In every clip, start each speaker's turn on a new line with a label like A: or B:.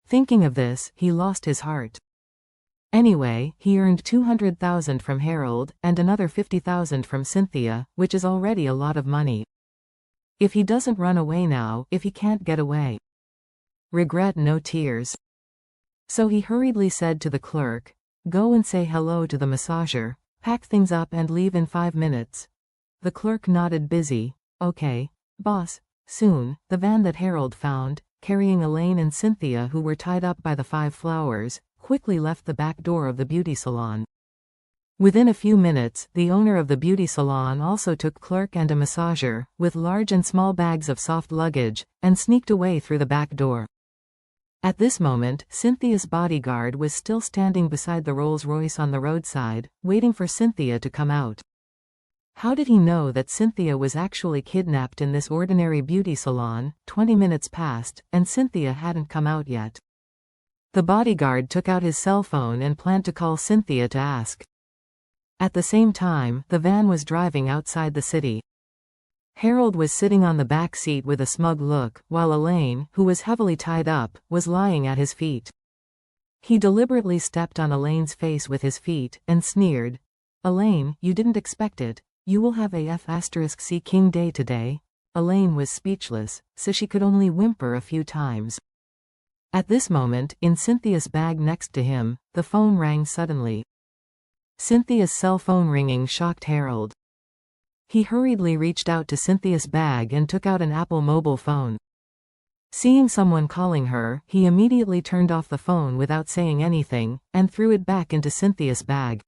A: Thinking of this, he lost his heart. Anyway, he earned 200,000 from Harold, and another 50,000 from Cynthia, which is already a lot of money. If he doesn't run away now, if he can't get away. Regret, no tears. So he hurriedly said to the clerk, "Go and say hello to the massager, pack things up and leave in 5 minutes." The clerk nodded, busy. "Okay, boss." Soon, the van that Harold found, carrying Elaine and Cynthia, who were tied up by the 5 flowers, quickly left the back door of the beauty salon. Within a few minutes, the owner of the beauty salon also took clerk and a massager, with large and small bags of soft luggage, and sneaked away through the back door. At this moment, Cynthia's bodyguard was still standing beside the Rolls-Royce on the roadside, waiting for Cynthia to come out. How did he know that Cynthia was actually kidnapped in this ordinary beauty salon? 20 minutes passed, and Cynthia hadn't come out yet. The bodyguard took out his cell phone and planned to call Cynthia to ask. At the same time, the van was driving outside the city. Harold was sitting on the back seat with a smug look, while Elaine, who was heavily tied up, was lying at his feet. He deliberately stepped on Elaine's face with his feet, and sneered. "Elaine, you didn't expect it. You will have a F*** King Day today." Elaine was speechless, so she could only whimper a few times. At this moment, in Cynthia's bag next to him, the phone rang suddenly. Cynthia's cell phone ringing shocked Harold. He hurriedly reached out to Cynthia's bag and took out an Apple mobile phone. Seeing someone calling her, he immediately turned off the phone without saying anything, and threw it back into Cynthia's bag.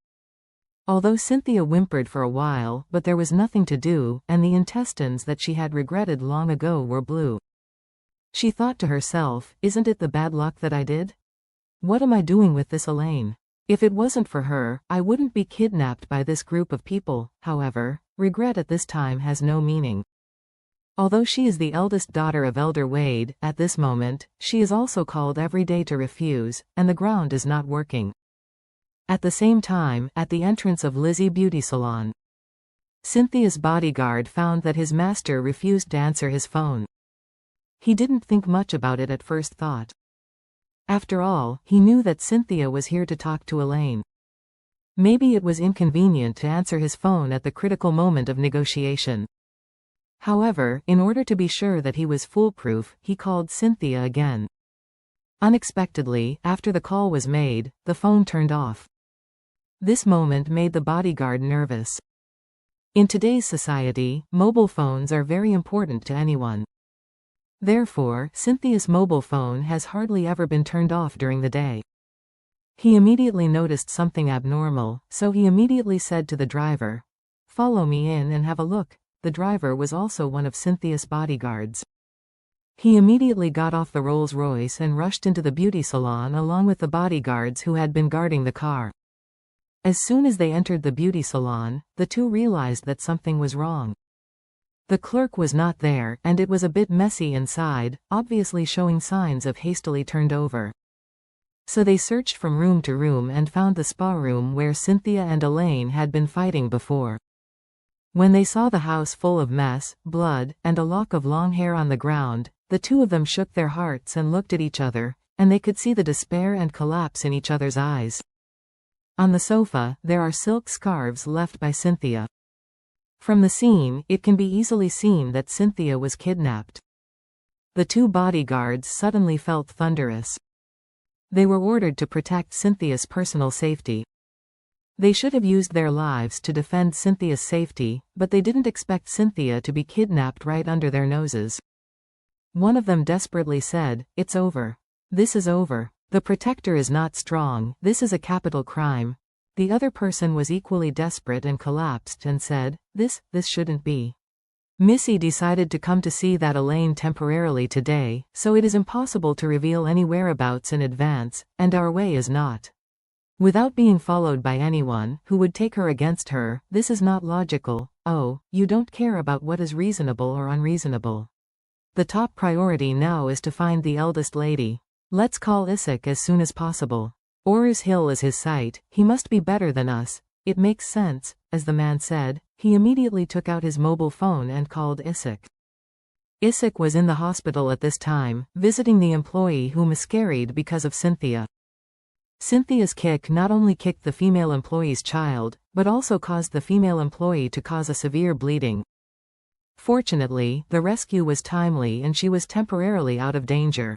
A: Although Cynthia whimpered for a while, but there was nothing to do, and the intestines that she had regretted long ago were blue. She thought to herself, "Isn't it the bad luck that I did? What am I doing with this Elaine? If it wasn't for her, I wouldn't be kidnapped by this group of people." However, regret at this time has no meaning. Although she is the eldest daughter of Elder Wade, at this moment, she is also called every day to refuse, and the ground is not working. At the same time, at the entrance of Lizzie Beauty Salon, Cynthia's bodyguard found that his master refused to answer his phone. He didn't think much about it at first thought. After all, he knew that Cynthia was here to talk to Elaine. Maybe it was inconvenient to answer his phone at the critical moment of negotiation. However, in order to be sure that he was foolproof, he called Cynthia again. Unexpectedly, after the call was made, the phone turned off. This moment made the bodyguard nervous. In today's society, mobile phones are very important to anyone. Therefore, Cynthia's mobile phone has hardly ever been turned off during the day. He immediately noticed something abnormal, so he immediately said to the driver, "Follow me in and have a look." The driver was also one of Cynthia's bodyguards. He immediately got off the Rolls-Royce and rushed into the beauty salon along with the bodyguards who had been guarding the car. As soon as they entered the beauty salon, the two realized that something was wrong. The clerk was not there, and it was a bit messy inside, obviously showing signs of hastily turned over. So they searched from room to room and found the spa room where Cynthia and Elaine had been fighting before. When they saw the house full of mess, blood, and a lock of long hair on the ground, the two of them shook their hearts and looked at each other, and they could see the despair and collapse in each other's eyes. On the sofa, there are silk scarves left by Cynthia. From the scene, it can be easily seen that Cynthia was kidnapped. The two bodyguards suddenly felt thunderous. They were ordered to protect Cynthia's personal safety. They should have used their lives to defend Cynthia's safety, but they didn't expect Cynthia to be kidnapped right under their noses. One of them desperately said, "It's over. This is over. The protector is not strong. This is a capital crime." The other person was equally desperate and collapsed and said, This shouldn't be. Missy decided to come to see that Elaine temporarily today, so it is impossible to reveal any whereabouts in advance, and our way is not. Without being followed by anyone who would take her against her, this is not logical. Oh, you don't care about what is reasonable or unreasonable. The top priority now is to find the eldest lady. Let's call Isaac as soon as possible. Orus Hill is his site, he must be better than us. It makes sense, as the man said. He immediately took out his mobile phone and called Isaac. Isaac was in the hospital at this time, visiting the employee who miscarried because of Cynthia. Cynthia's kick not only kicked the female employee's child, but also caused the female employee to cause a severe bleeding. Fortunately, the rescue was timely and she was temporarily out of danger.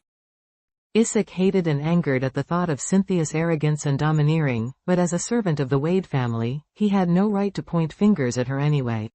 A: Isaac hated and angered at the thought of Cynthia's arrogance and domineering, but as a servant of the Wade family, he had no right to point fingers at her anyway.